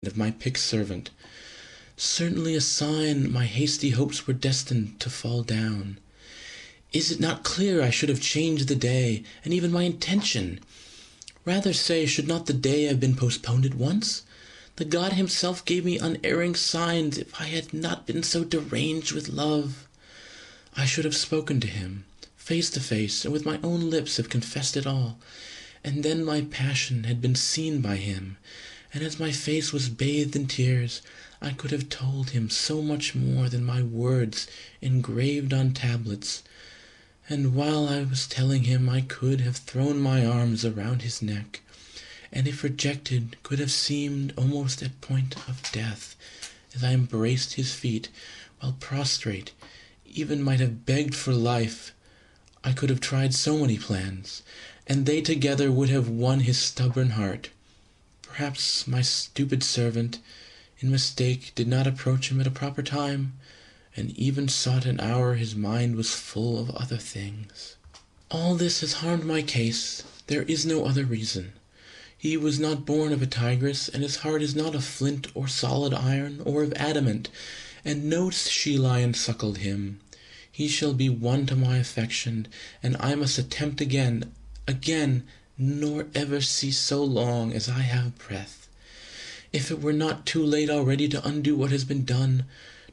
of my picked servant. Certainly a sign my hasty hopes were destined to fall down. Is it not clear I should have changed the day, and even my intention? Rather say, should not the day have been postponed at once? The God himself gave me unerring signs. If I had not been so deranged with love, I should have spoken to him, face to face, and with my own lips have confessed it all. And then my passion had been seen by him, and as my face was bathed in tears, I could have told him so much more than my words engraved on tablets. And while I was telling him, I could have thrown my arms around his neck, and if rejected, could have seemed almost at point of death, as I embraced his feet, while prostrate, even might have begged for life. I could have tried so many plans, and they together would have won his stubborn heart. Perhaps my stupid servant, in mistake, did not approach him at a proper time, and even sought an hour his mind was full of other things. All this has harmed my case. There is no other reason. He was not born of a tigress, and his heart is not of flint or solid iron or of adamant, and no she-lion suckled him. He shall be won to my affection, and I must attempt again, nor ever cease so long as I have breath. If it were not too late already to undo what has been done,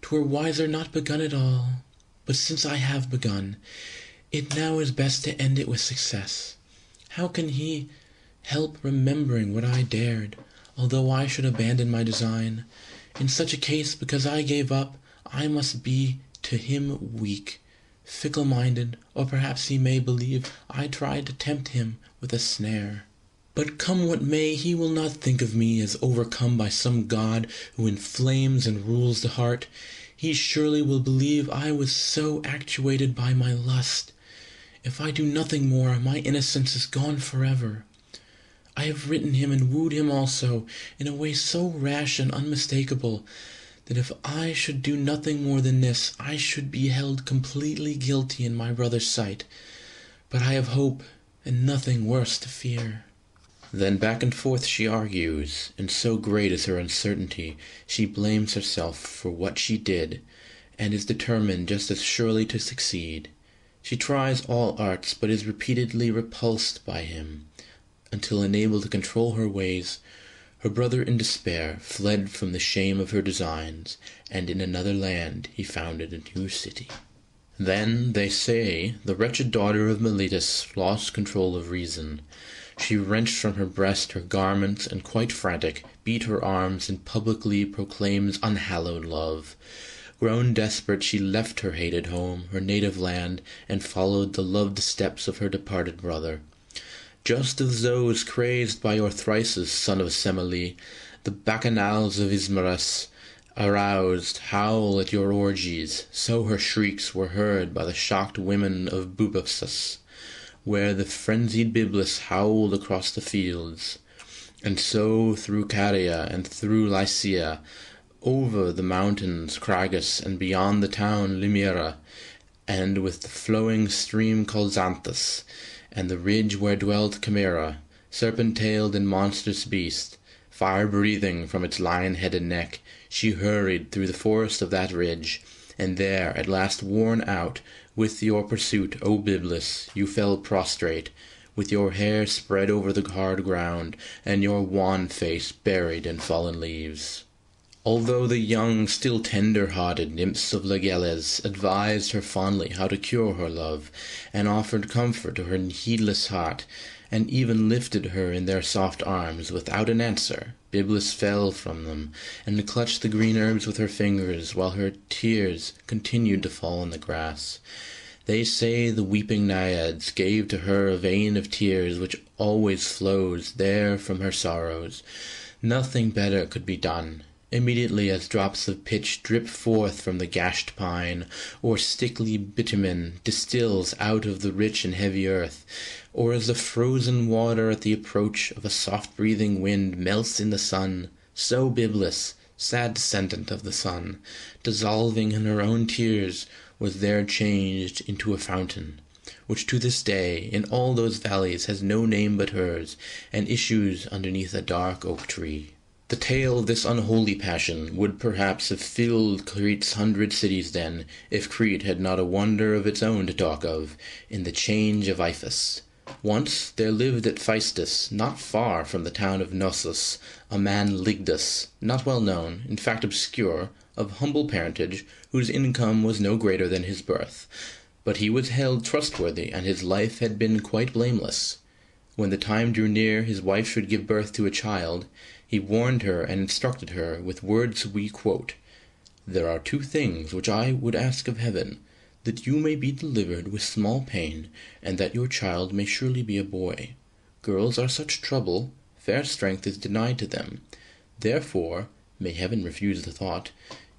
'twere wiser not begun at all. But since I have begun, it now is best to end it with success. How can he help remembering what I dared, although I should abandon my design? In such a case, because I gave up, I must be to him weak, fickle-minded, or perhaps he may believe I tried to tempt him with a snare. But come what may, he will not think of me as overcome by some god who inflames and rules the heart. He surely will believe I was so actuated by my lust. If I do nothing more, my innocence is gone forever. I have written him and wooed him also, in a way so rash and unmistakable, that if I should do nothing more than this, I should be held completely guilty in my brother's sight. But I have hope, and nothing worse to fear." Then back and forth she argues, and so great is her uncertainty, she blames herself for what she did, and is determined just as surely to succeed. She tries all arts, but is repeatedly repulsed by him, until unable to control her ways, her brother in despair fled from the shame of her designs, and in another land he founded a new city. Then, they say, the wretched daughter of Meletus lost control of reason. She wrenched from her breast her garments, and quite frantic, beat her arms, and publicly proclaims unhallowed love. Grown desperate, she left her hated home, her native land, and followed the loved steps of her departed brother. Just as those crazed by your thyrsus, son of Semele, the bacchanals of Ismarus, aroused, howl at your orgies, so her shrieks were heard by the shocked women of Bubassus, where the frenzied Byblis howled across the fields, and so through Caria and through Lycia, over the mountains Cragus, and beyond the town Limyra, and with the flowing stream called Xanthus, and the ridge where dwelt Chimera, serpent-tailed and monstrous beast, fire-breathing from its lion-headed neck, she hurried through the forest of that ridge, and there, at last worn out with your pursuit, O Byblis, you fell prostrate, with your hair spread over the hard ground, and your wan face buried in fallen leaves. Although the young, still tender-hearted nymphs of Lageles advised her fondly how to cure her love, and offered comfort to her heedless heart, and even lifted her in their soft arms, without an answer, Byblis fell from them, and clutched the green herbs with her fingers, while her tears continued to fall on the grass. They say the weeping naiads gave to her a vein of tears which always flows there from her sorrows. Nothing better could be done. Immediately as drops of pitch drip forth from the gashed pine, or stickly bitumen distills out of the rich and heavy earth, or as the frozen water at the approach of a soft-breathing wind melts in the sun, so Byblis, sad descendant of the sun, dissolving in her own tears, was there changed into a fountain, which to this day in all those valleys has no name but hers, and issues underneath a dark oak tree. The tale of this unholy passion would perhaps have filled Crete's 100 cities then, if Crete had not a wonder of its own to talk of, in the change of Iphis. Once there lived at Phaestus, not far from the town of Knossos, a man Lygdus, not well known, in fact obscure, of humble parentage, whose income was no greater than his birth. But he was held trustworthy, and his life had been quite blameless. When the time drew near his wife should give birth to a child, he warned her and instructed her with words we quote, "There are 2 things which I would ask of heaven, that you may be delivered with small pain, and that your child may surely be a boy. Girls are such trouble, fair strength is denied to them. Therefore, may heaven refuse the thought,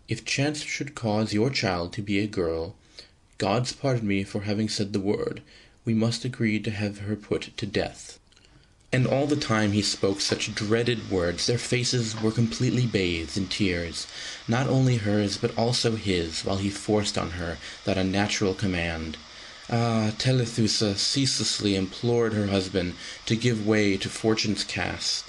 if chance should cause your child to be a girl, God's pardon me for having said the word, we must agree to have her put to death." And all the time he spoke such dreaded words, their faces were completely bathed in tears, not only hers but also his, while he forced on her that unnatural command. Telethusa ceaselessly implored her husband to give way to fortune's cast,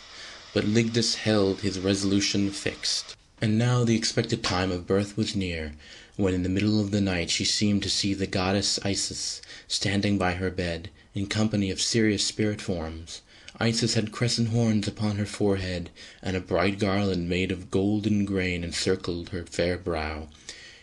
but Lygdus held his resolution fixed. And now the expected time of birth was near, when in the middle of the night she seemed to see the goddess Isis standing by her bed, in company of serious spirit forms. Isis had crescent horns upon her forehead, and a bright garland made of golden grain encircled her fair brow.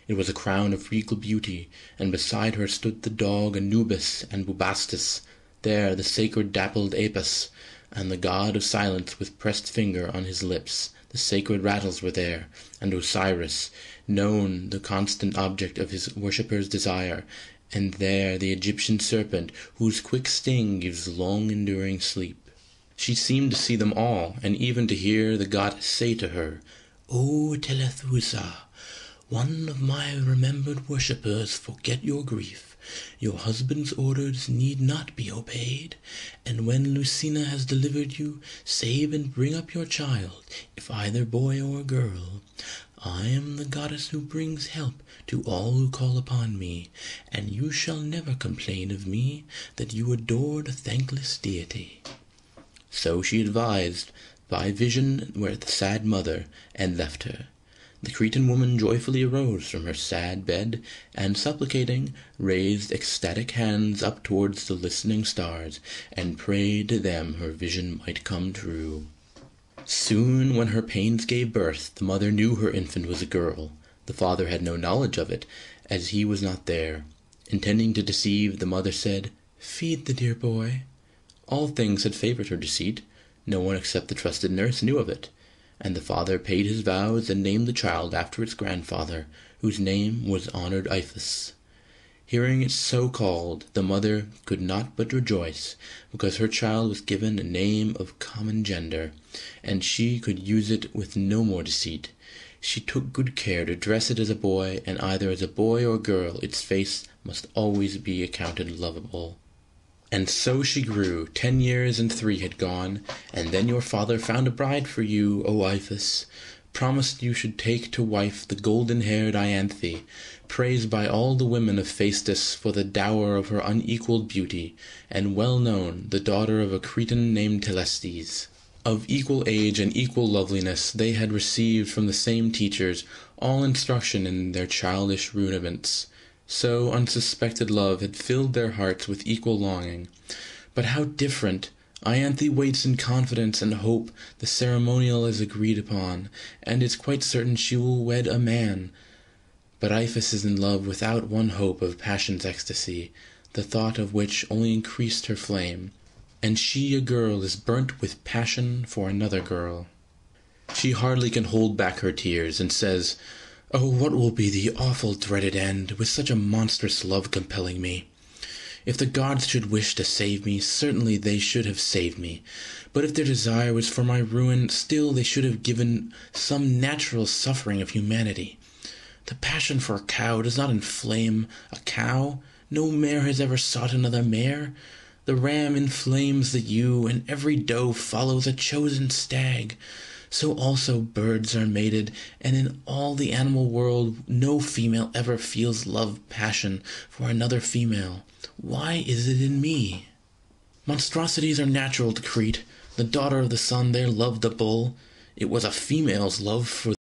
It was a crown of regal beauty, and beside her stood the dog Anubis and Bubastis, there the sacred dappled Apis, and the god of silence with pressed finger on his lips. The sacred rattles were there, and Osiris, known the constant object of his worshippers' desire, and there the Egyptian serpent, whose quick sting gives long-enduring sleep. She seemed to see them all, and even to hear the goddess say to her, "O Telethusa, one of my remembered worshippers, forget your grief. Your husband's orders need not be obeyed, and when Lucina has delivered you, save and bring up your child, if either boy or girl. I am the goddess who brings help to all who call upon me, and you shall never complain of me that you adored a thankless deity." So she advised, by vision were the sad mother, and left her. The Cretan woman joyfully arose from her sad bed, and supplicating, raised ecstatic hands up towards the listening stars, and prayed to them her vision might come true. Soon, when her pains gave birth, the mother knew her infant was a girl. The father had no knowledge of it, as he was not there. Intending to deceive, the mother said, "Feed the dear boy." All things had favored her deceit. No one except the trusted nurse knew of it, and the father paid his vows and named the child after its grandfather, whose name was honored Iphis. Hearing it so called, the mother could not but rejoice, because her child was given a name of common gender, and she could use it with no more deceit. She took good care to dress it as a boy, and either as a boy or girl its face must always be accounted lovable. And so she grew. 10 years and 3 had gone, and then your father found a bride for you, O Iphis, promised you should take to wife the golden-haired Ianthe, praised by all the women of Phaestus for the dower of her unequalled beauty, and well known, the daughter of a Cretan named Telestes. Of equal age and equal loveliness, they had received from the same teachers all instruction in their childish rudiments. So unsuspected love had filled their hearts with equal longing. But how different! Ianthe waits in confidence and hope the ceremonial is agreed upon, and is quite certain she will wed a man. But Iphis is in love without one hope of passion's ecstasy, the thought of which only increased her flame, and she, a girl, is burnt with passion for another girl. She hardly can hold back her tears, and says, "Oh, what will be the awful dreaded end, with such a monstrous love compelling me? If the gods should wish to save me, certainly they should have saved me. But if their desire was for my ruin, still they should have given some natural suffering of humanity. The passion for a cow does not inflame a cow. No mare has ever sought another mare. The ram inflames the ewe, and every doe follows a chosen stag. So also birds are mated, and in all the animal world no female ever feels love-passion for another female. Why is it in me? Monstrosities are natural to Crete. The daughter of the sun there loved the bull. It was a female's love for